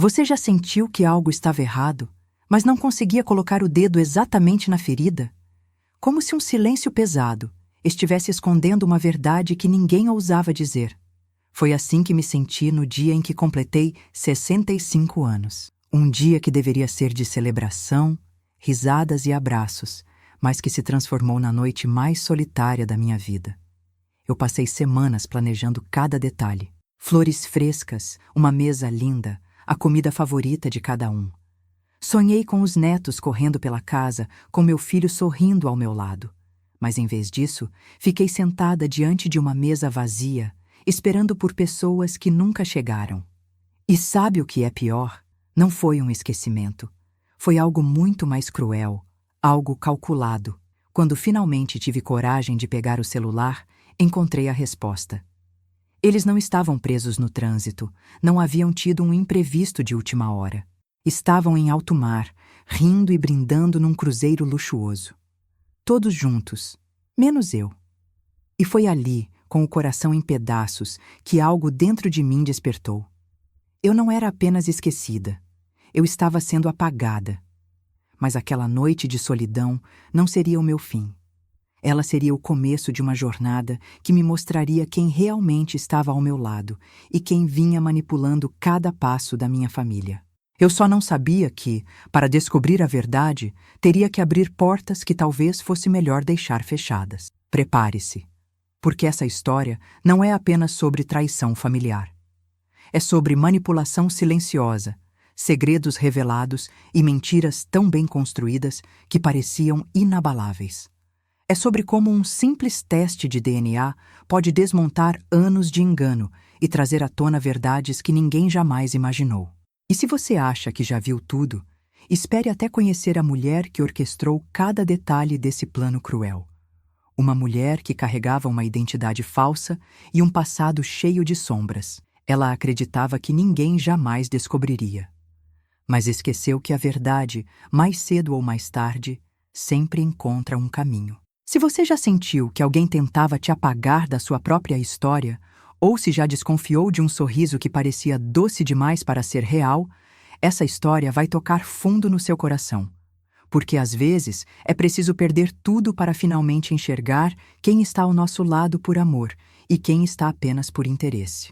Você já sentiu que algo estava errado, mas não conseguia colocar o dedo exatamente na ferida? Como se um silêncio pesado estivesse escondendo uma verdade que ninguém ousava dizer. Foi assim que me senti no dia em que completei 65 anos. Um dia que deveria ser de celebração, risadas e abraços, mas que se transformou na noite mais solitária da minha vida. Eu passei semanas planejando cada detalhe. Flores frescas, uma mesa linda, a comida favorita de cada um. Sonhei com os netos correndo pela casa, com meu filho sorrindo ao meu lado. Mas em vez disso, fiquei sentada diante de uma mesa vazia, esperando por pessoas que nunca chegaram. E sabe o que é pior? Não foi um esquecimento. Foi algo muito mais cruel, algo calculado. Quando finalmente tive coragem de pegar o celular, encontrei a resposta. Eles não estavam presos no trânsito, não haviam tido um imprevisto de última hora. Estavam em alto mar, rindo e brindando num cruzeiro luxuoso. Todos juntos, menos eu. E foi ali, com o coração em pedaços, que algo dentro de mim despertou. Eu não era apenas esquecida, eu estava sendo apagada. Mas aquela noite de solidão não seria o meu fim. Ela seria o começo de uma jornada que me mostraria quem realmente estava ao meu lado e quem vinha manipulando cada passo da minha família. Eu só não sabia que, para descobrir a verdade, teria que abrir portas que talvez fosse melhor deixar fechadas. Prepare-se, porque essa história não é apenas sobre traição familiar. É sobre manipulação silenciosa, segredos revelados e mentiras tão bem construídas que pareciam inabaláveis. É sobre como um simples teste de DNA pode desmontar anos de engano e trazer à tona verdades que ninguém jamais imaginou. E se você acha que já viu tudo, espere até conhecer a mulher que orquestrou cada detalhe desse plano cruel. Uma mulher que carregava uma identidade falsa e um passado cheio de sombras. Ela acreditava que ninguém jamais descobriria. Mas esqueceu que a verdade, mais cedo ou mais tarde, sempre encontra um caminho. Se você já sentiu que alguém tentava te apagar da sua própria história, ou se já desconfiou de um sorriso que parecia doce demais para ser real, essa história vai tocar fundo no seu coração. Porque às vezes é preciso perder tudo para finalmente enxergar quem está ao nosso lado por amor e quem está apenas por interesse.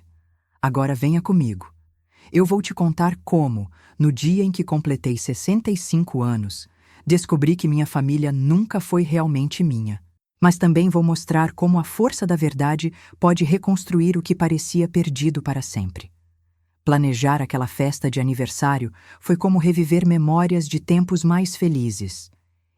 Agora venha comigo. Eu vou te contar como, no dia em que completei 65 anos, descobri que minha família nunca foi realmente minha. Mas também vou mostrar como a força da verdade pode reconstruir o que parecia perdido para sempre. Planejar aquela festa de aniversário foi como reviver memórias de tempos mais felizes.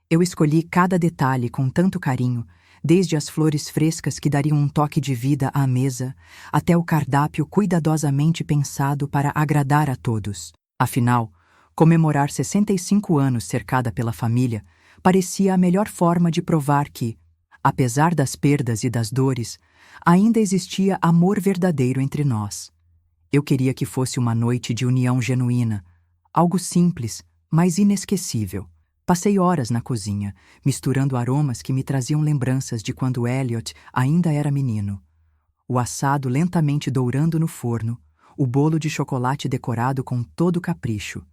Eu escolhi cada detalhe com tanto carinho, desde as flores frescas que dariam um toque de vida à mesa, até o cardápio cuidadosamente pensado para agradar a todos. Afinal, comemorar 65 anos cercada pela família parecia a melhor forma de provar que, apesar das perdas e das dores, ainda existia amor verdadeiro entre nós. Eu queria que fosse uma noite de união genuína, algo simples, mas inesquecível. Passei horas na cozinha, misturando aromas que me traziam lembranças de quando Elliot ainda era menino. O assado lentamente dourando no forno, o bolo de chocolate decorado com todo capricho.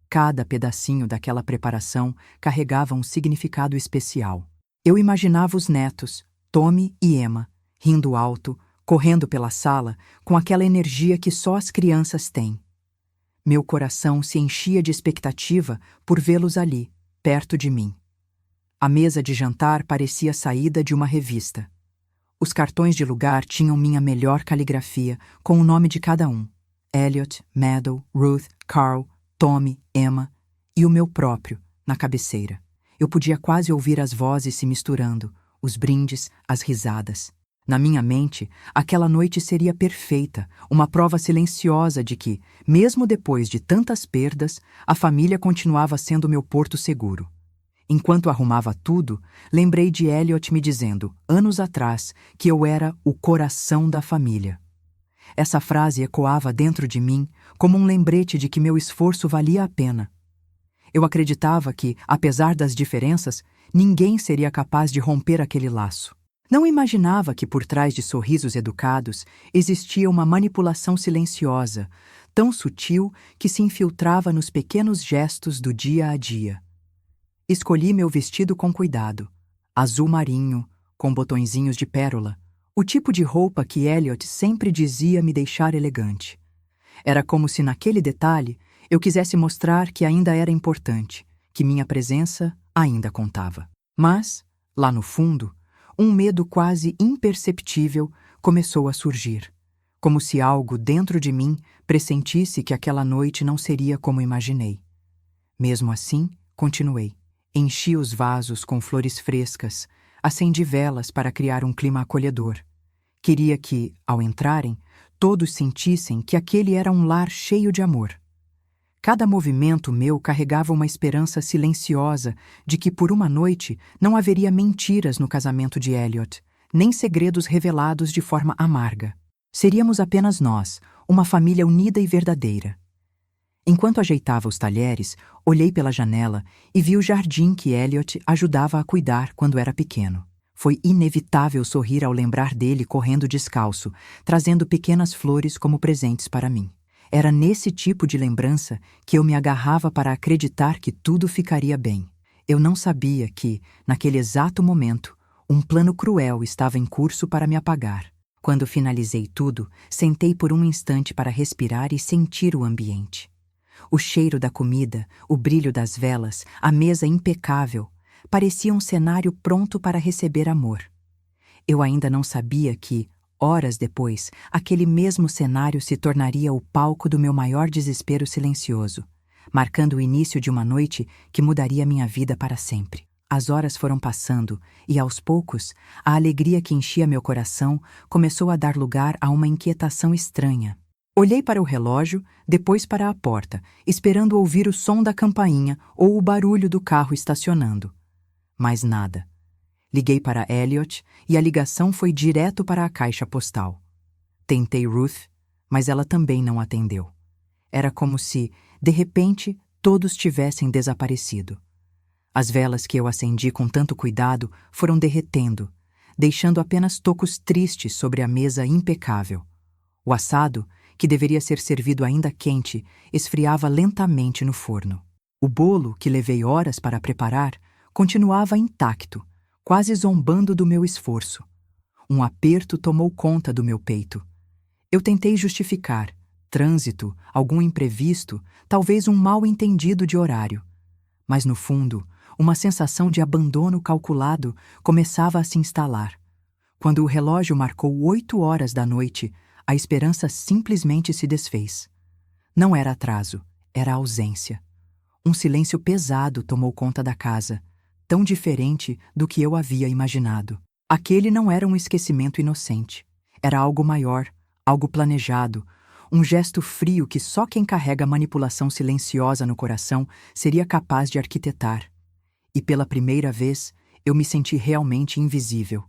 Cada pedacinho daquela preparação carregava um significado especial. Eu imaginava os netos, Tommy e Emma, rindo alto, correndo pela sala, com aquela energia que só as crianças têm. Meu coração se enchia de expectativa por vê-los ali, perto de mim. A mesa de jantar parecia saída de uma revista. Os cartões de lugar tinham minha melhor caligrafia, com o nome de cada um. Elliot, Meadow, Ruth, Carl, Tommy, Emma e o meu próprio, na cabeceira. Eu podia quase ouvir as vozes se misturando, os brindes, as risadas. Na minha mente, aquela noite seria perfeita, uma prova silenciosa de que, mesmo depois de tantas perdas, a família continuava sendo meu porto seguro. Enquanto arrumava tudo, lembrei de Elliot me dizendo, anos atrás, que eu era o coração da família. Essa frase ecoava dentro de mim como um lembrete de que meu esforço valia a pena. Eu acreditava que, apesar das diferenças, ninguém seria capaz de romper aquele laço. Não imaginava que por trás de sorrisos educados existia uma manipulação silenciosa, tão sutil que se infiltrava nos pequenos gestos do dia a dia. Escolhi meu vestido com cuidado, azul marinho, com botõezinhos de pérola, o tipo de roupa que Elliot sempre dizia me deixar elegante. Era como se naquele detalhe eu quisesse mostrar que ainda era importante, que minha presença ainda contava. Mas, lá no fundo, um medo quase imperceptível começou a surgir, como se algo dentro de mim pressentisse que aquela noite não seria como imaginei. Mesmo assim, continuei. Enchi os vasos com flores frescas, acendi velas para criar um clima acolhedor. Queria que, ao entrarem, todos sentissem que aquele era um lar cheio de amor. Cada movimento meu carregava uma esperança silenciosa de que por uma noite não haveria mentiras no casamento de Elliot, nem segredos revelados de forma amarga. Seríamos apenas nós, uma família unida e verdadeira. Enquanto ajeitava os talheres, olhei pela janela e vi o jardim que Elliot ajudava a cuidar quando era pequeno. Foi inevitável sorrir ao lembrar dele correndo descalço, trazendo pequenas flores como presentes para mim. Era nesse tipo de lembrança que eu me agarrava para acreditar que tudo ficaria bem. Eu não sabia que, naquele exato momento, um plano cruel estava em curso para me apagar. Quando finalizei tudo, sentei por um instante para respirar e sentir o ambiente. O cheiro da comida, o brilho das velas, a mesa impecável, parecia um cenário pronto para receber amor. Eu ainda não sabia que, horas depois, aquele mesmo cenário se tornaria o palco do meu maior desespero silencioso, marcando o início de uma noite que mudaria minha vida para sempre. As horas foram passando e, aos poucos, a alegria que enchia meu coração começou a dar lugar a uma inquietação estranha. Olhei para o relógio, depois para a porta, esperando ouvir o som da campainha ou o barulho do carro estacionando. Mas nada. Liguei para Elliot e a ligação foi direto para a caixa postal. Tentei Ruth, mas ela também não atendeu. Era como se, de repente, todos tivessem desaparecido. As velas que eu acendi com tanto cuidado foram derretendo, deixando apenas tocos tristes sobre a mesa impecável. O assado, que deveria ser servido ainda quente, esfriava lentamente no forno. O bolo, que levei horas para preparar, continuava intacto, quase zombando do meu esforço. Um aperto tomou conta do meu peito. Eu tentei justificar: trânsito, algum imprevisto, talvez um mal-entendido de horário. Mas no fundo, uma sensação de abandono calculado começava a se instalar. Quando o relógio marcou 8 horas da noite, a esperança simplesmente se desfez. Não era atraso, era ausência. Um silêncio pesado tomou conta da casa, tão diferente do que eu havia imaginado. Aquele não era um esquecimento inocente. Era algo maior, algo planejado, um gesto frio que só quem carrega manipulação silenciosa no coração seria capaz de arquitetar. E pela primeira vez, eu me senti realmente invisível.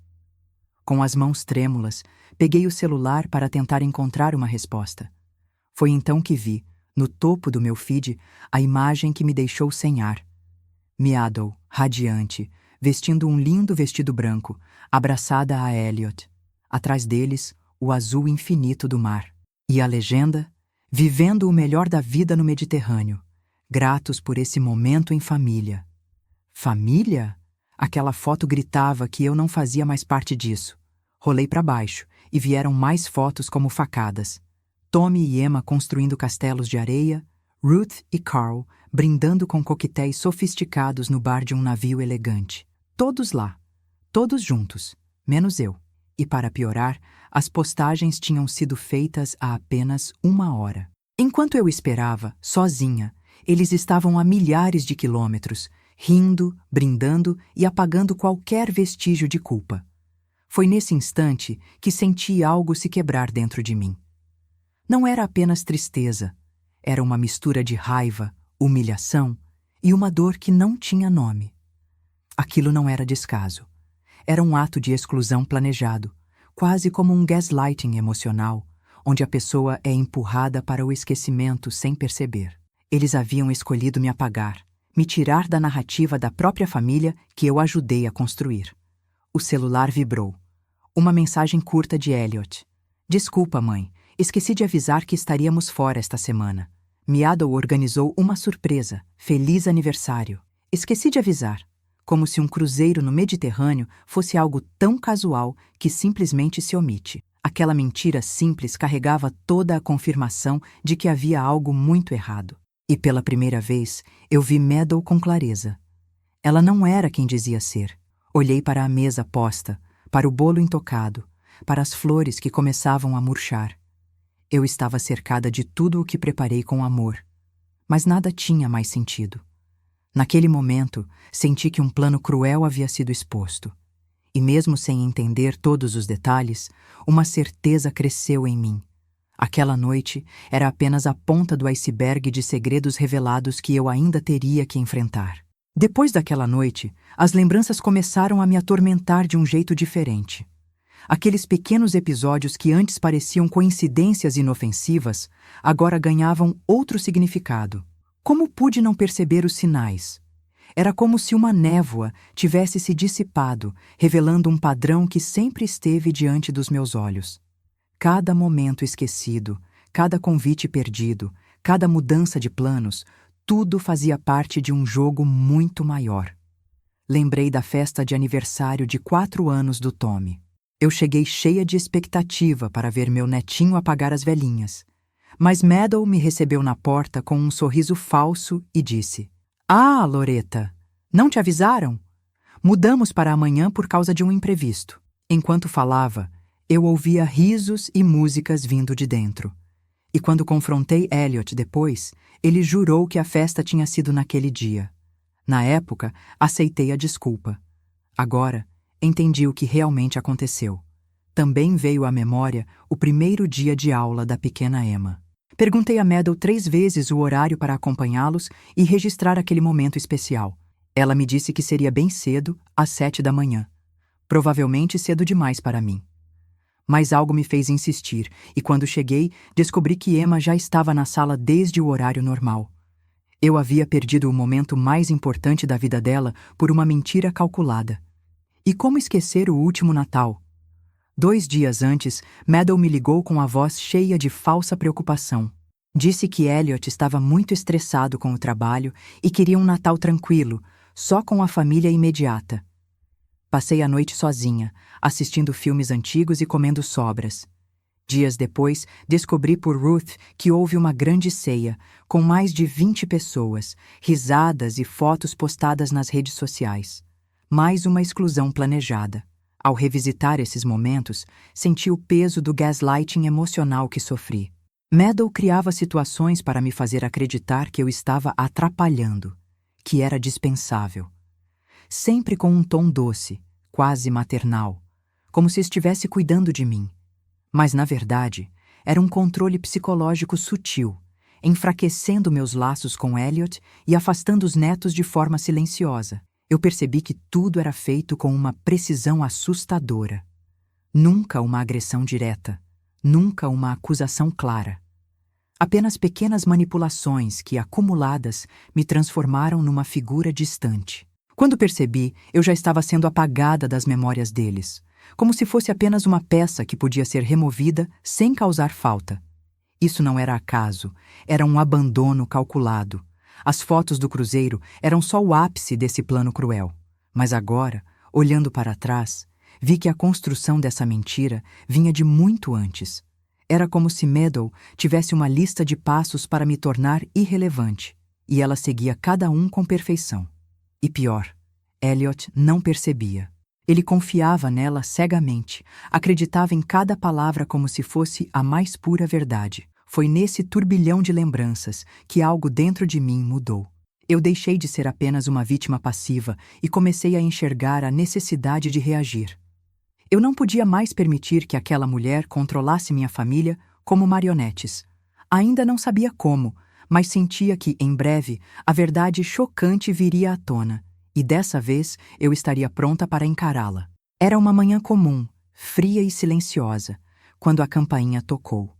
Com as mãos trêmulas, peguei o celular para tentar encontrar uma resposta. Foi então que vi, no topo do meu feed, a imagem que me deixou sem ar. Meadow, radiante, vestindo um lindo vestido branco, abraçada a Elliot. Atrás deles, o azul infinito do mar. E a legenda? Vivendo o melhor da vida no Mediterrâneo. Gratos por esse momento em família. Família? Aquela foto gritava que eu não fazia mais parte disso. Rolei para baixo e vieram mais fotos como facadas. Tommy e Emma construindo castelos de areia, Ruth e Carl brindando com coquetéis sofisticados no bar de um navio elegante. Todos lá. Todos juntos. Menos eu. E para piorar, as postagens tinham sido feitas há apenas 1 hora. Enquanto eu esperava, sozinha, eles estavam a milhares de quilômetros, rindo, brindando e apagando qualquer vestígio de culpa. Foi nesse instante que senti algo se quebrar dentro de mim. Não era apenas tristeza, era uma mistura de raiva, humilhação e uma dor que não tinha nome. Aquilo não era descaso. Era um ato de exclusão planejado, quase como um gaslighting emocional, onde a pessoa é empurrada para o esquecimento sem perceber. Eles haviam escolhido me apagar, me tirar da narrativa da própria família que eu ajudei a construir. O celular vibrou. Uma mensagem curta de Elliot. Desculpa, mãe. Esqueci de avisar que estaríamos fora esta semana. Meadow organizou uma surpresa. Feliz aniversário. Esqueci de avisar. Como se um cruzeiro no Mediterrâneo fosse algo tão casual que simplesmente se omite. Aquela mentira simples carregava toda a confirmação de que havia algo muito errado. E pela primeira vez, eu vi Meadow com clareza. Ela não era quem dizia ser. Olhei para a mesa posta, para o bolo intocado, para as flores que começavam a murchar. Eu estava cercada de tudo o que preparei com amor, mas nada tinha mais sentido. Naquele momento, senti que um plano cruel havia sido exposto. E mesmo sem entender todos os detalhes, uma certeza cresceu em mim. Aquela noite era apenas a ponta do iceberg de segredos revelados que eu ainda teria que enfrentar. Depois daquela noite, as lembranças começaram a me atormentar de um jeito diferente. Aqueles pequenos episódios que antes pareciam coincidências inofensivas, agora ganhavam outro significado. Como pude não perceber os sinais? Era como se uma névoa tivesse se dissipado, revelando um padrão que sempre esteve diante dos meus olhos. Cada momento esquecido, cada convite perdido, cada mudança de planos, tudo fazia parte de um jogo muito maior. Lembrei da festa de aniversário de 4 anos do Tommy. Eu cheguei cheia de expectativa para ver meu netinho apagar as velhinhas. Mas Meadow me recebeu na porta com um sorriso falso e disse: "Ah, Loretta, não te avisaram? Mudamos para amanhã por causa de um imprevisto." Enquanto falava, eu ouvia risos e músicas vindo de dentro. E quando confrontei Elliot depois, ele jurou que a festa tinha sido naquele dia. Na época, aceitei a desculpa. Agora, entendi o que realmente aconteceu. Também veio à memória o primeiro dia de aula da pequena Emma. Perguntei a Meadow 3 vezes o horário para acompanhá-los e registrar aquele momento especial. Ela me disse que seria bem cedo, às 7 da manhã. Provavelmente cedo demais para mim. Mas algo me fez insistir, e quando cheguei, descobri que Emma já estava na sala desde o horário normal. Eu havia perdido o momento mais importante da vida dela por uma mentira calculada. E como esquecer o último Natal? 2 dias antes, Meadow me ligou com a voz cheia de falsa preocupação. Disse que Elliot estava muito estressado com o trabalho e queria um Natal tranquilo, só com a família imediata. Passei a noite sozinha, assistindo filmes antigos e comendo sobras. Dias depois, descobri por Ruth que houve uma grande ceia, com mais de 20 pessoas, risadas e fotos postadas nas redes sociais. Mais uma exclusão planejada. Ao revisitar esses momentos, senti o peso do gaslighting emocional que sofri. Meadow criava situações para me fazer acreditar que eu estava atrapalhando, que era dispensável. Sempre com um tom doce, quase maternal, como se estivesse cuidando de mim. Mas, na verdade, era um controle psicológico sutil, enfraquecendo meus laços com Elliot e afastando os netos de forma silenciosa. Eu percebi que tudo era feito com uma precisão assustadora. Nunca uma agressão direta, nunca uma acusação clara. Apenas pequenas manipulações que, acumuladas, me transformaram numa figura distante. Quando percebi, eu já estava sendo apagada das memórias deles, como se fosse apenas uma peça que podia ser removida sem causar falta. Isso não era acaso, era um abandono calculado. As fotos do cruzeiro eram só o ápice desse plano cruel. Mas agora, olhando para trás, vi que a construção dessa mentira vinha de muito antes. Era como se Meadow tivesse uma lista de passos para me tornar irrelevante, e ela seguia cada um com perfeição. E pior, Elliot não percebia. Ele confiava nela cegamente, acreditava em cada palavra como se fosse a mais pura verdade. Foi nesse turbilhão de lembranças que algo dentro de mim mudou. Eu deixei de ser apenas uma vítima passiva e comecei a enxergar a necessidade de reagir. Eu não podia mais permitir que aquela mulher controlasse minha família como marionetes. Ainda não sabia como, mas sentia que, em breve, a verdade chocante viria à tona, e dessa vez eu estaria pronta para encará-la. Era uma manhã comum, fria e silenciosa, quando a campainha tocou.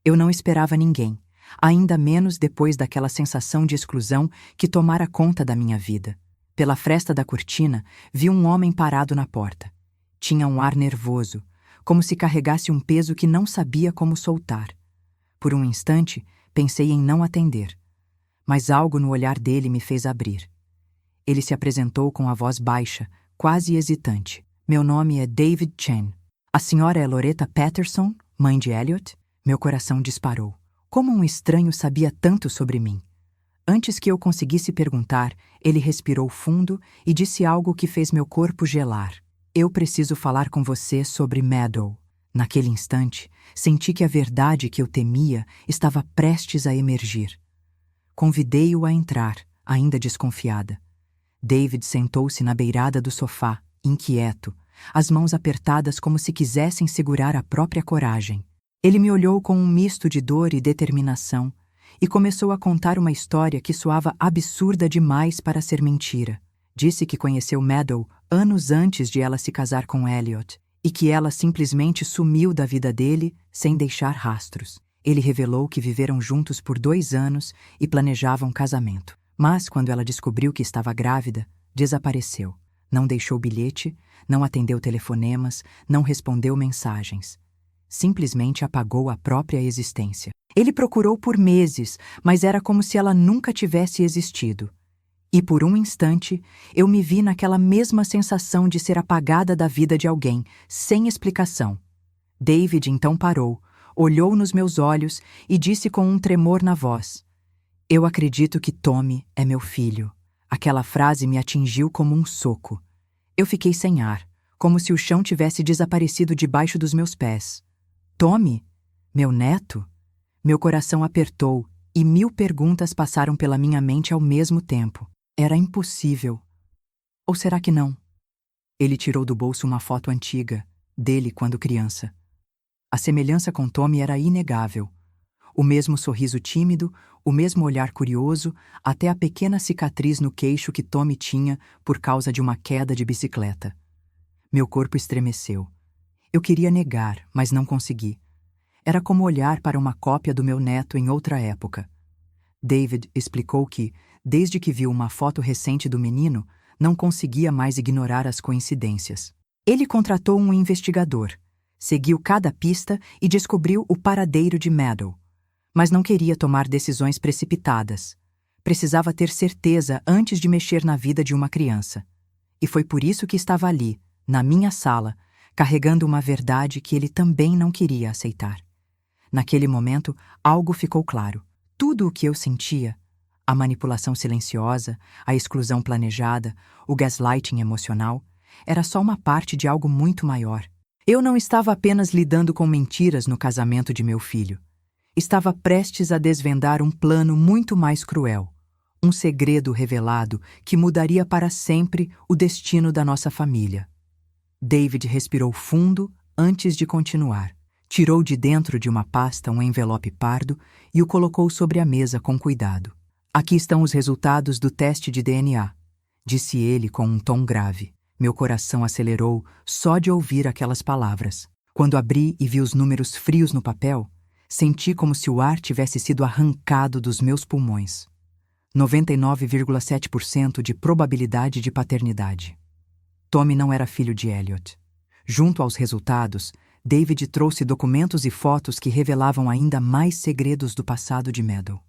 Eu não esperava ninguém, ainda menos depois daquela sensação de exclusão que tomara conta da minha vida. Pela fresta da cortina, vi um homem parado na porta. Tinha um ar nervoso, como se carregasse um peso que não sabia como soltar. Por um instante, pensei em não atender, mas algo no olhar dele me fez abrir. Ele se apresentou com a voz baixa, quase hesitante. Meu nome é David Chen. A senhora é Loretta Patterson, mãe de Elliot? Meu coração disparou. Como um estranho sabia tanto sobre mim? Antes que eu conseguisse perguntar, ele respirou fundo e disse algo que fez meu corpo gelar. Eu preciso falar com você sobre Meadow. Naquele instante, senti que a verdade que eu temia estava prestes a emergir. Convidei-o a entrar, ainda desconfiada. David sentou-se na beirada do sofá, inquieto, as mãos apertadas como se quisessem segurar a própria coragem. Ele me olhou com um misto de dor e determinação e começou a contar uma história que soava absurda demais para ser mentira. Disse que conheceu Meadow anos antes de ela se casar com Elliot e que ela simplesmente sumiu da vida dele sem deixar rastros. Ele revelou que viveram juntos por 2 anos e planejavam casamento. Mas, quando ela descobriu que estava grávida, desapareceu. Não deixou bilhete, não atendeu telefonemas, não respondeu mensagens. Simplesmente apagou a própria existência. Ele procurou por meses, mas era como se ela nunca tivesse existido. E por um instante, eu me vi naquela mesma sensação de ser apagada da vida de alguém, sem explicação. David então parou, olhou nos meus olhos e disse com um tremor na voz: Eu acredito que Tommy é meu filho. Aquela frase me atingiu como um soco. Eu fiquei sem ar, como se o chão tivesse desaparecido debaixo dos meus pés. Tommy? Meu neto? Meu coração apertou e 1000 perguntas passaram pela minha mente ao mesmo tempo. Era impossível. Ou será que não? Ele tirou do bolso uma foto antiga, dele quando criança. A semelhança com Tommy era inegável. O mesmo sorriso tímido, o mesmo olhar curioso, até a pequena cicatriz no queixo que Tommy tinha por causa de uma queda de bicicleta. Meu corpo estremeceu. Eu queria negar, mas não consegui. Era como olhar para uma cópia do meu neto em outra época. David explicou que, desde que viu uma foto recente do menino, não conseguia mais ignorar as coincidências. Ele contratou um investigador, seguiu cada pista e descobriu o paradeiro de Meadow. Mas não queria tomar decisões precipitadas. Precisava ter certeza antes de mexer na vida de uma criança. E foi por isso que estava ali, na minha sala, carregando uma verdade que ele também não queria aceitar. Naquele momento, algo ficou claro. Tudo o que eu sentia, a manipulação silenciosa, a exclusão planejada, o gaslighting emocional, era só uma parte de algo muito maior. Eu não estava apenas lidando com mentiras no casamento de meu filho. Estava prestes a desvendar um plano muito mais cruel, um segredo revelado que mudaria para sempre o destino da nossa família. David respirou fundo antes de continuar. Tirou de dentro de uma pasta um envelope pardo e o colocou sobre a mesa com cuidado. Aqui estão os resultados do teste de DNA, disse ele com um tom grave. Meu coração acelerou só de ouvir aquelas palavras. Quando abri e vi os números frios no papel, senti como se o ar tivesse sido arrancado dos meus pulmões. 99,7% de probabilidade de paternidade. Tommy não era filho de Elliot. Junto aos resultados, David trouxe documentos e fotos que revelavam ainda mais segredos do passado de Meadow.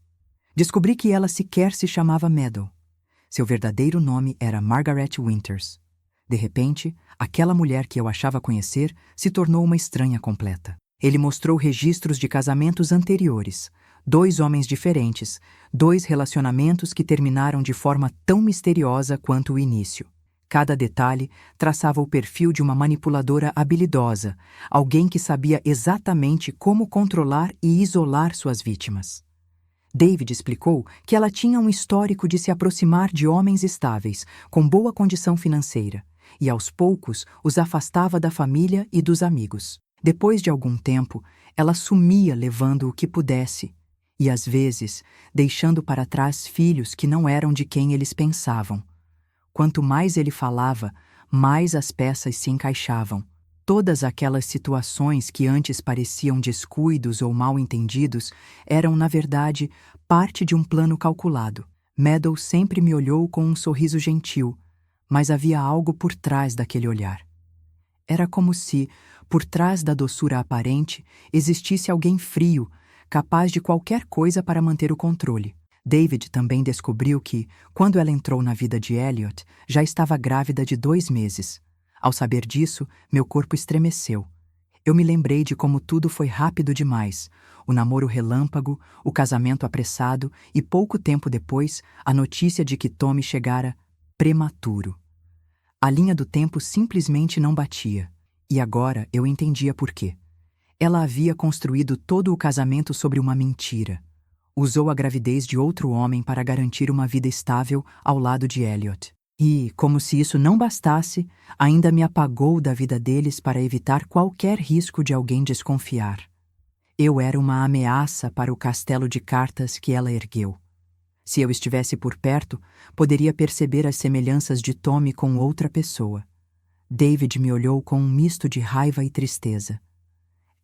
Descobri que ela sequer se chamava Meadow. Seu verdadeiro nome era Margaret Winters. De repente, aquela mulher que eu achava conhecer se tornou uma estranha completa. Ele mostrou registros de casamentos anteriores, 2 homens diferentes, 2 relacionamentos que terminaram de forma tão misteriosa quanto o início. Cada detalhe traçava o perfil de uma manipuladora habilidosa, alguém que sabia exatamente como controlar e isolar suas vítimas. David explicou que ela tinha um histórico de se aproximar de homens estáveis, com boa condição financeira, e aos poucos os afastava da família e dos amigos. Depois de algum tempo, ela sumia levando o que pudesse, e às vezes deixando para trás filhos que não eram de quem eles pensavam. Quanto mais ele falava, mais as peças se encaixavam. Todas aquelas situações que antes pareciam descuidos ou mal-entendidos eram, na verdade, parte de um plano calculado. Meadow sempre me olhou com um sorriso gentil, mas havia algo por trás daquele olhar. Era como se, por trás da doçura aparente, existisse alguém frio, capaz de qualquer coisa para manter o controle. David também descobriu que, quando ela entrou na vida de Elliot, já estava grávida de 2 meses. Ao saber disso, meu corpo estremeceu. Eu me lembrei de como tudo foi rápido demais. O namoro relâmpago, o casamento apressado e, pouco tempo depois, a notícia de que Tommy chegara prematuro. A linha do tempo simplesmente não batia. E agora eu entendia por quê. Ela havia construído todo o casamento sobre uma mentira. Usou a gravidez de outro homem para garantir uma vida estável ao lado de Elliot. E, como se isso não bastasse, ainda me apagou da vida deles para evitar qualquer risco de alguém desconfiar. Eu era uma ameaça para o castelo de cartas que ela ergueu. Se eu estivesse por perto, poderia perceber as semelhanças de Tommy com outra pessoa. David me olhou com um misto de raiva e tristeza.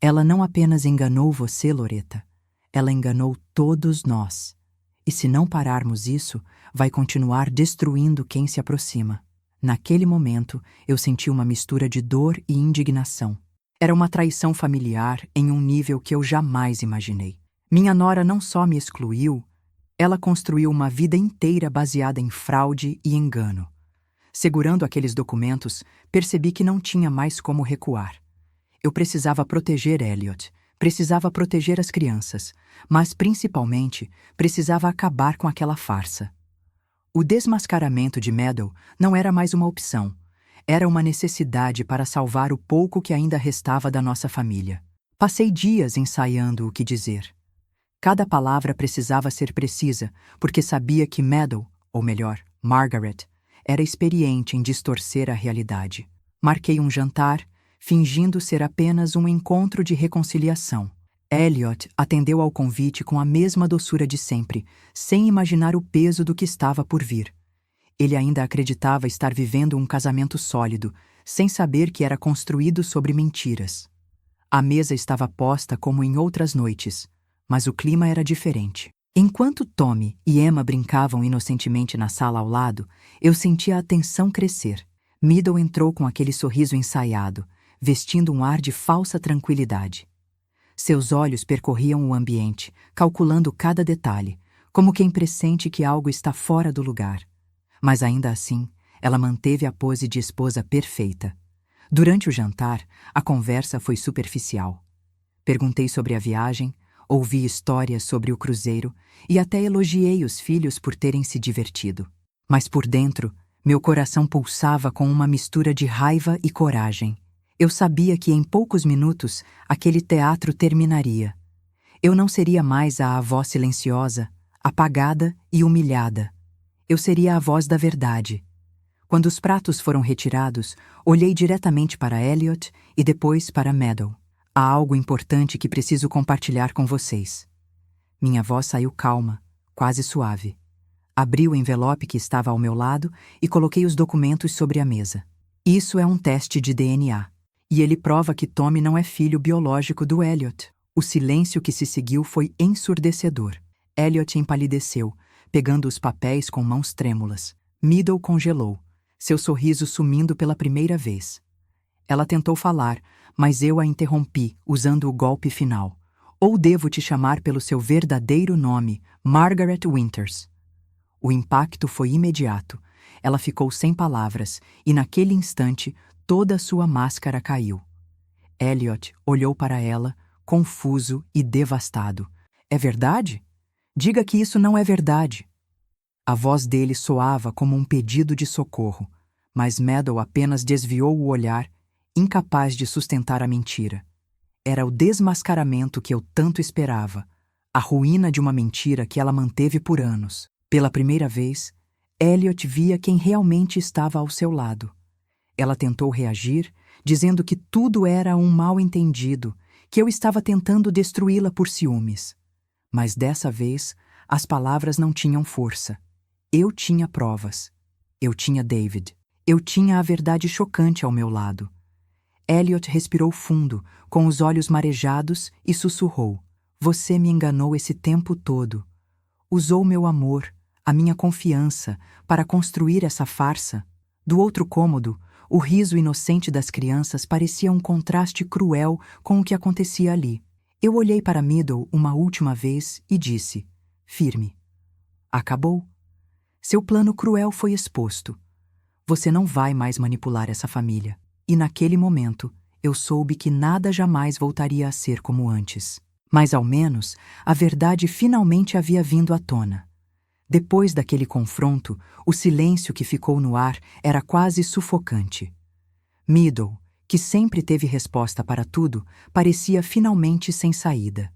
Ela não apenas enganou você, Loretta. Ela enganou todos nós. E se não pararmos isso, vai continuar destruindo quem se aproxima. Naquele momento, eu senti uma mistura de dor e indignação. Era uma traição familiar em um nível que eu jamais imaginei. Minha nora não só me excluiu, ela construiu uma vida inteira baseada em fraude e engano. Segurando aqueles documentos, percebi que não tinha mais como recuar. Eu precisava proteger Elliot, precisava proteger as crianças, mas principalmente precisava acabar com aquela farsa. O desmascaramento de Meadow não era mais uma opção, era uma necessidade para salvar o pouco que ainda restava da nossa família. Passei dias ensaiando o que dizer. Cada palavra precisava ser precisa, porque sabia que Meadow, ou melhor, Margaret, era experiente em distorcer a realidade. Marquei um jantar, fingindo ser apenas um encontro de reconciliação. Elliot atendeu ao convite com a mesma doçura de sempre, sem imaginar o peso do que estava por vir. Ele ainda acreditava estar vivendo um casamento sólido, sem saber que era construído sobre mentiras. A mesa estava posta como em outras noites, mas o clima era diferente. Enquanto Tommy e Emma brincavam inocentemente na sala ao lado, eu sentia a tensão crescer. Meadow entrou com aquele sorriso ensaiado, vestindo um ar de falsa tranquilidade. Seus olhos percorriam o ambiente, calculando cada detalhe, como quem pressente que algo está fora do lugar. Mas ainda assim, ela manteve a pose de esposa perfeita. Durante o jantar, a conversa foi superficial. Perguntei sobre a viagem, ouvi histórias sobre o cruzeiro e até elogiei os filhos por terem se divertido. Mas por dentro, meu coração pulsava com uma mistura de raiva e coragem. Eu sabia que em poucos minutos aquele teatro terminaria. Eu não seria mais a avó silenciosa, apagada e humilhada. Eu seria a voz da verdade. Quando os pratos foram retirados, olhei diretamente para Elliot e depois para Meadow. Há algo importante que preciso compartilhar com vocês. Minha voz saiu calma, quase suave. Abri o envelope que estava ao meu lado e coloquei os documentos sobre a mesa. Isso é um teste de DNA. E ele prova que Tommy não é filho biológico do Elliot. O silêncio que se seguiu foi ensurdecedor. Elliot empalideceu, pegando os papéis com mãos trêmulas. Meadow congelou, seu sorriso sumindo pela primeira vez. Ela tentou falar, mas eu a interrompi, usando o golpe final. Ou devo te chamar pelo seu verdadeiro nome, Margaret Winters. O impacto foi imediato. Ela ficou sem palavras, e naquele instante, toda a sua máscara caiu. Elliot olhou para ela, confuso e devastado. É verdade? Diga que isso não é verdade. A voz dele soava como um pedido de socorro, mas Meadow apenas desviou o olhar, incapaz de sustentar a mentira. Era o desmascaramento que eu tanto esperava, a ruína de uma mentira que ela manteve por anos. Pela primeira vez, Elliot via quem realmente estava ao seu lado. Ela tentou reagir, dizendo que tudo era um mal-entendido, que eu estava tentando destruí-la por ciúmes. Mas dessa vez, as palavras não tinham força. Eu tinha provas. Eu tinha David. Eu tinha a verdade chocante ao meu lado. Elliot respirou fundo, com os olhos marejados, e sussurrou. Você me enganou esse tempo todo. Usou meu amor, a minha confiança, para construir essa farsa. Do outro cômodo, O riso inocente das crianças parecia um contraste cruel com o que acontecia ali. Eu olhei para Meadow uma última vez e disse, firme: acabou. Seu plano cruel foi exposto. Você não vai mais manipular essa família. E naquele momento, eu soube que nada jamais voltaria a ser como antes. Mas ao menos, a verdade finalmente havia vindo à tona. Depois daquele confronto, o silêncio que ficou no ar era quase sufocante. Meadow, que sempre teve resposta para tudo, parecia finalmente sem saída.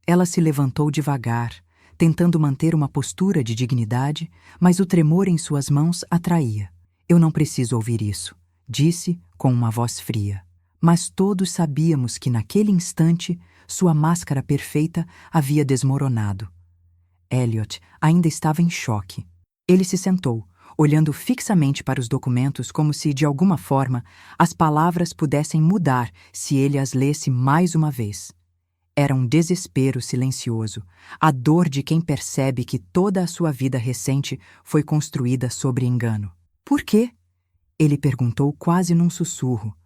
Ela se levantou devagar, tentando manter uma postura de dignidade, mas o tremor em suas mãos atraía. Eu não preciso ouvir isso, disse com uma voz fria. Mas todos sabíamos que naquele instante sua máscara perfeita havia desmoronado. Elliot ainda estava em choque. Ele se sentou, olhando fixamente para os documentos como se, de alguma forma, as palavras pudessem mudar se ele as lesse mais uma vez. Era um desespero silencioso, a dor de quem percebe que toda a sua vida recente foi construída sobre engano. Por quê? Ele perguntou quase num sussurro.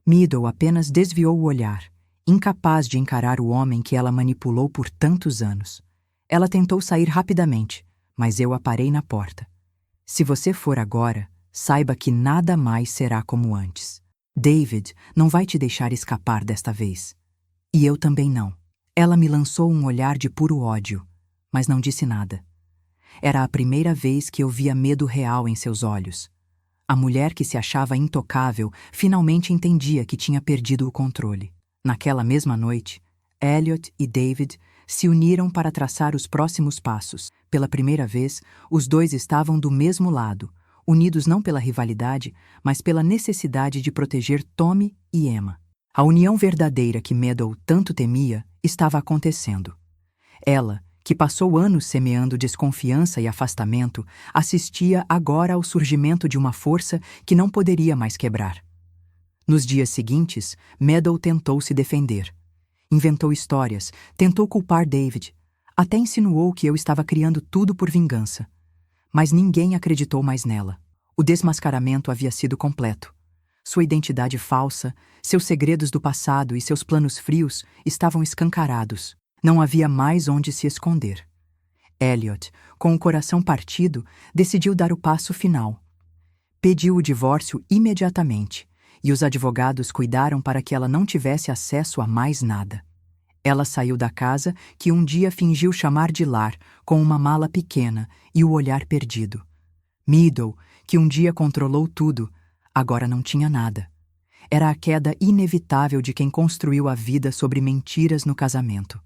Meadow apenas desviou o olhar, incapaz de encarar o homem que ela manipulou por tantos anos. Ela tentou sair rapidamente, mas eu a parei na porta. Se você for agora, saiba que nada mais será como antes. David não vai te deixar escapar desta vez. E eu também não. Ela me lançou um olhar de puro ódio, mas não disse nada. Era a primeira vez que eu via medo real em seus olhos. A mulher que se achava intocável finalmente entendia que tinha perdido o controle. Naquela mesma noite, Elliot e David se uniram para traçar os próximos passos. Pela primeira vez, os dois estavam do mesmo lado, unidos não pela rivalidade, mas pela necessidade de proteger Tommy e Emma. A união verdadeira que Meadow tanto temia estava acontecendo. Ela, que passou anos semeando desconfiança e afastamento, assistia agora ao surgimento de uma força que não poderia mais quebrar. Nos dias seguintes, Meadow tentou se defender. Inventou histórias, tentou culpar David, até insinuou que eu estava criando tudo por vingança. Mas ninguém acreditou mais nela. O desmascaramento havia sido completo. Sua identidade falsa, seus segredos do passado e seus planos frios estavam escancarados. Não havia mais onde se esconder. Elliot, com o coração partido, decidiu dar o passo final. Pediu o divórcio imediatamente, e os advogados cuidaram para que ela não tivesse acesso a mais nada. Ela saiu da casa que um dia fingiu chamar de lar, com uma mala pequena e o olhar perdido. Meadow, que um dia controlou tudo, agora não tinha nada. Era a queda inevitável de quem construiu a vida sobre mentiras no casamento.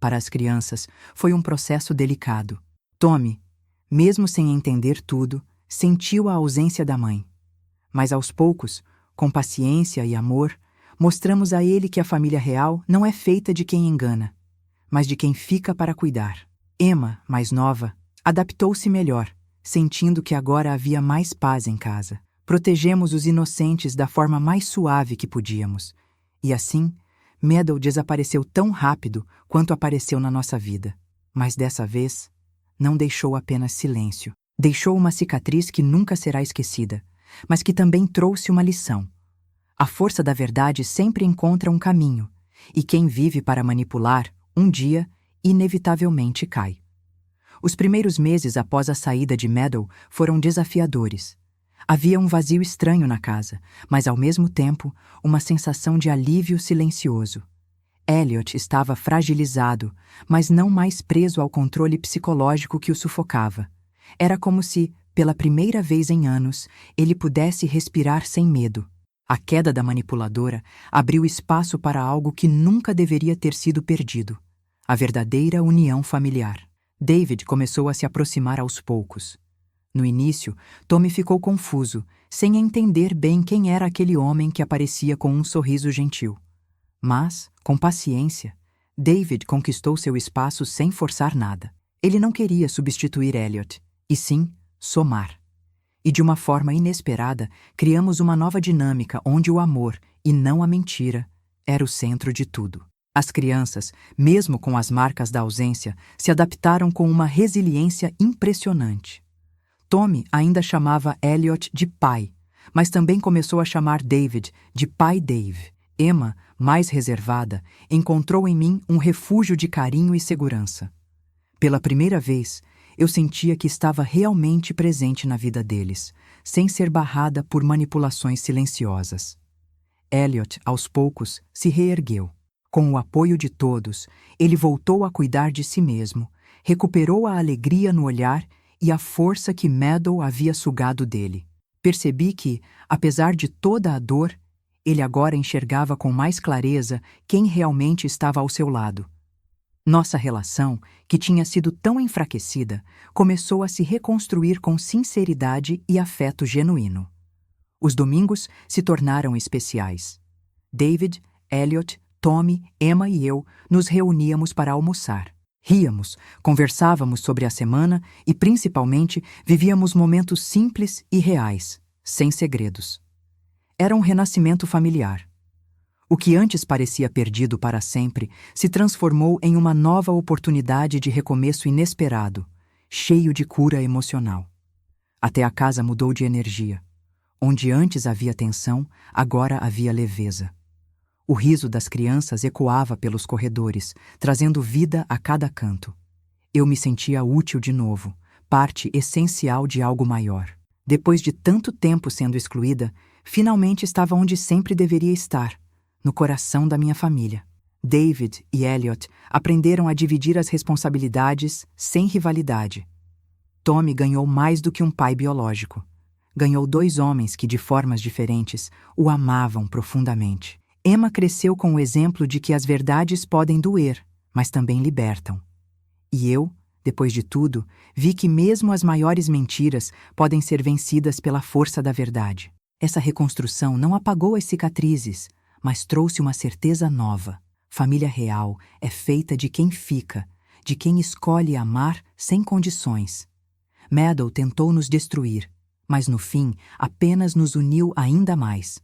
Para as crianças, foi um processo delicado. Tommy, mesmo sem entender tudo, sentiu a ausência da mãe. Mas aos poucos, com paciência e amor, mostramos a ele que a família real não é feita de quem engana, mas de quem fica para cuidar. Emma, mais nova, adaptou-se melhor, sentindo que agora havia mais paz em casa. Protegemos os inocentes da forma mais suave que podíamos. E assim, Meadow desapareceu tão rápido quanto apareceu na nossa vida. Mas dessa vez, não deixou apenas silêncio. Deixou uma cicatriz que nunca será esquecida, mas que também trouxe uma lição. A força da verdade sempre encontra um caminho, e quem vive para manipular, um dia, inevitavelmente cai. Os primeiros meses após a saída de Meadow foram desafiadores. Havia um vazio estranho na casa, mas ao mesmo tempo, uma sensação de alívio silencioso. Elliot estava fragilizado, mas não mais preso ao controle psicológico que o sufocava. Era como se, pela primeira vez em anos, ele pudesse respirar sem medo. A queda da manipuladora abriu espaço para algo que nunca deveria ter sido perdido: a verdadeira união familiar. David começou a se aproximar aos poucos. No início, Tommy ficou confuso, sem entender bem quem era aquele homem que aparecia com um sorriso gentil. Mas, com paciência, David conquistou seu espaço sem forçar nada. Ele não queria substituir Elliot, e sim somar. E de uma forma inesperada, criamos uma nova dinâmica onde o amor, e não a mentira, era o centro de tudo. As crianças, mesmo com as marcas da ausência, se adaptaram com uma resiliência impressionante. Tommy ainda chamava Elliot de pai, mas também começou a chamar David de Pai Dave. Emma, mais reservada, encontrou em mim um refúgio de carinho e segurança. Pela primeira vez, eu sentia que estava realmente presente na vida deles, sem ser barrada por manipulações silenciosas. Elliot, aos poucos, se reergueu. Com o apoio de todos, ele voltou a cuidar de si mesmo, recuperou a alegria no olhar e a força que Meadow havia sugado dele. Percebi que, apesar de toda a dor, ele agora enxergava com mais clareza quem realmente estava ao seu lado. Nossa relação, que tinha sido tão enfraquecida, começou a se reconstruir com sinceridade e afeto genuíno. Os domingos se tornaram especiais. David, Elliot, Tommy, Emma e eu nos reuníamos para almoçar. Ríamos, conversávamos sobre a semana e, principalmente, vivíamos momentos simples e reais, sem segredos. Era um renascimento familiar. O que antes parecia perdido para sempre se transformou em uma nova oportunidade de recomeço inesperado, cheio de cura emocional. Até a casa mudou de energia. Onde antes havia tensão, agora havia leveza. O riso das crianças ecoava pelos corredores, trazendo vida a cada canto. Eu me sentia útil de novo, parte essencial de algo maior. Depois de tanto tempo sendo excluída, finalmente estava onde sempre deveria estar, no coração da minha família. David e Elliot aprenderam a dividir as responsabilidades sem rivalidade. Tommy ganhou mais do que um pai biológico. Ganhou 2 homens que, de formas diferentes, o amavam profundamente. Emma cresceu com o exemplo de que as verdades podem doer, mas também libertam. E eu, depois de tudo, vi que mesmo as maiores mentiras podem ser vencidas pela força da verdade. Essa reconstrução não apagou as cicatrizes, mas trouxe uma certeza nova. Família real é feita de quem fica, de quem escolhe amar sem condições. Meadow tentou nos destruir, mas no fim apenas nos uniu ainda mais.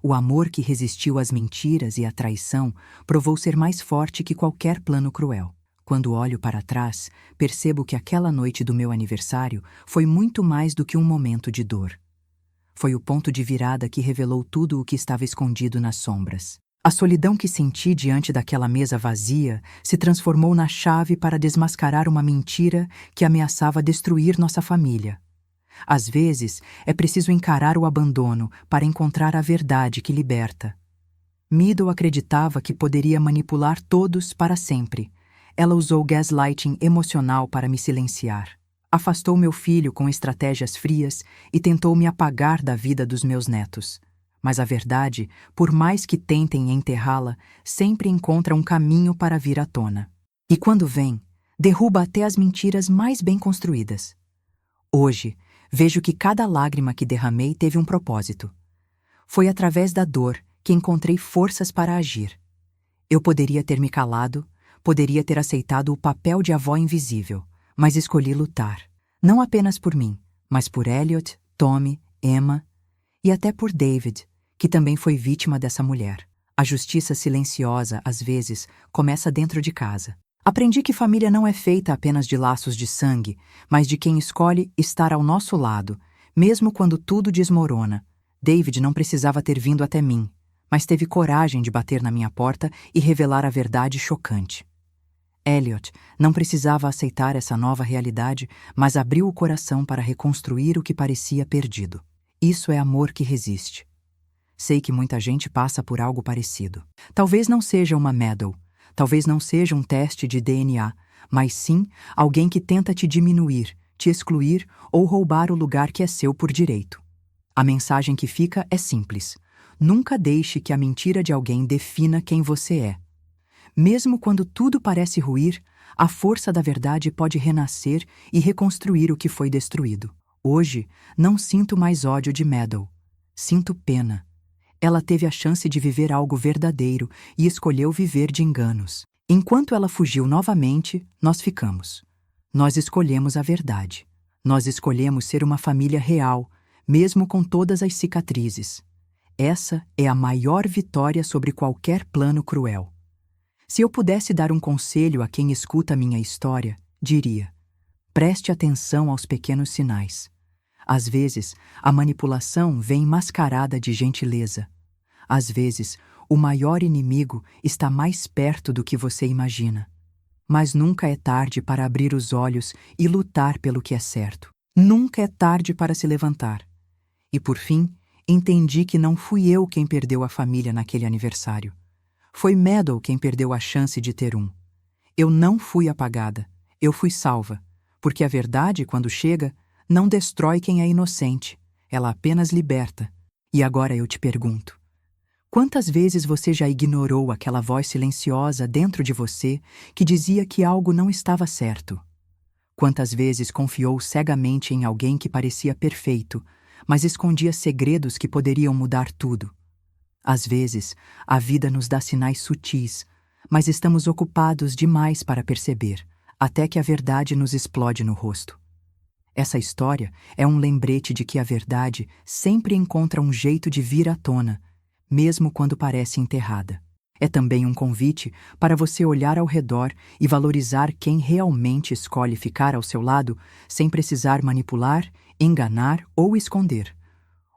O amor que resistiu às mentiras e à traição provou ser mais forte que qualquer plano cruel. Quando olho para trás, percebo que aquela noite do meu aniversário foi muito mais do que um momento de dor. Foi o ponto de virada que revelou tudo o que estava escondido nas sombras. A solidão que senti diante daquela mesa vazia se transformou na chave para desmascarar uma mentira que ameaçava destruir nossa família. Às vezes, é preciso encarar o abandono para encontrar a verdade que liberta. Meadow acreditava que poderia manipular todos para sempre. Ela usou gaslighting emocional para me silenciar. Afastou meu filho com estratégias frias e tentou me apagar da vida dos meus netos. Mas a verdade, por mais que tentem enterrá-la, sempre encontra um caminho para vir à tona. E quando vem, derruba até as mentiras mais bem construídas. Hoje, vejo que cada lágrima que derramei teve um propósito. Foi através da dor que encontrei forças para agir. Eu poderia ter me calado, poderia ter aceitado o papel de avó invisível, mas escolhi lutar. Não apenas por mim, mas por Elliot, Tommy, Emma e até por David, que também foi vítima dessa mulher. A justiça silenciosa, às vezes, começa dentro de casa. Aprendi que família não é feita apenas de laços de sangue, mas de quem escolhe estar ao nosso lado, mesmo quando tudo desmorona. David não precisava ter vindo até mim, mas teve coragem de bater na minha porta e revelar a verdade chocante. Elliot não precisava aceitar essa nova realidade, mas abriu o coração para reconstruir o que parecia perdido. Isso é amor que resiste. Sei que muita gente passa por algo parecido. Talvez não seja uma Meadow, talvez não seja um teste de DNA, mas sim alguém que tenta te diminuir, te excluir ou roubar o lugar que é seu por direito. A mensagem que fica é simples. Nunca deixe que a mentira de alguém defina quem você é. Mesmo quando tudo parece ruir, a força da verdade pode renascer e reconstruir o que foi destruído. Hoje, não sinto mais ódio de Meadow. Sinto pena. Ela teve a chance de viver algo verdadeiro e escolheu viver de enganos. Enquanto ela fugiu novamente, nós ficamos. Nós escolhemos a verdade. Nós escolhemos ser uma família real, mesmo com todas as cicatrizes. Essa é a maior vitória sobre qualquer plano cruel. Se eu pudesse dar um conselho a quem escuta minha história, diria: preste atenção aos pequenos sinais. Às vezes, a manipulação vem mascarada de gentileza. Às vezes, o maior inimigo está mais perto do que você imagina. Mas nunca é tarde para abrir os olhos e lutar pelo que é certo. Nunca é tarde para se levantar. E por fim, entendi que não fui eu quem perdeu a família naquele aniversário. Foi Meadow quem perdeu a chance de ter um. Eu não fui apagada, eu fui salva, porque a verdade, quando chega, não destrói quem é inocente, ela apenas liberta. E agora eu te pergunto: quantas vezes você já ignorou aquela voz silenciosa dentro de você que dizia que algo não estava certo? Quantas vezes confiou cegamente em alguém que parecia perfeito, mas escondia segredos que poderiam mudar tudo? Às vezes, a vida nos dá sinais sutis, mas estamos ocupados demais para perceber, até que a verdade nos explode no rosto. Essa história é um lembrete de que a verdade sempre encontra um jeito de vir à tona, mesmo quando parece enterrada. É também um convite para você olhar ao redor e valorizar quem realmente escolhe ficar ao seu lado sem precisar manipular, enganar ou esconder.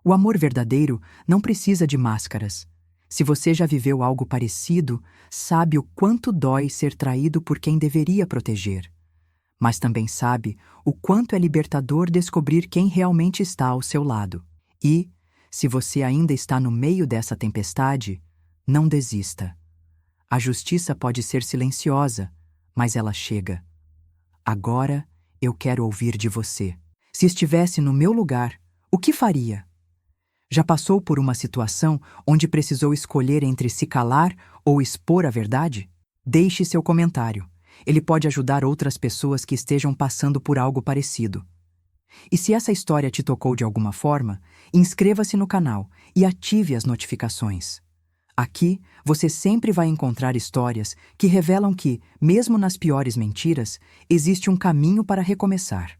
O amor verdadeiro não precisa de máscaras. Se você já viveu algo parecido, sabe o quanto dói ser traído por quem deveria proteger. Mas também sabe o quanto é libertador descobrir quem realmente está ao seu lado. E, se você ainda está no meio dessa tempestade, não desista. A justiça pode ser silenciosa, mas ela chega. Agora eu quero ouvir de você. Se estivesse no meu lugar, o que faria? Já passou por uma situação onde precisou escolher entre se calar ou expor a verdade? Deixe seu comentário. Ele pode ajudar outras pessoas que estejam passando por algo parecido. E se essa história te tocou de alguma forma, inscreva-se no canal e ative as notificações. Aqui, você sempre vai encontrar histórias que revelam que, mesmo nas piores mentiras, existe um caminho para recomeçar.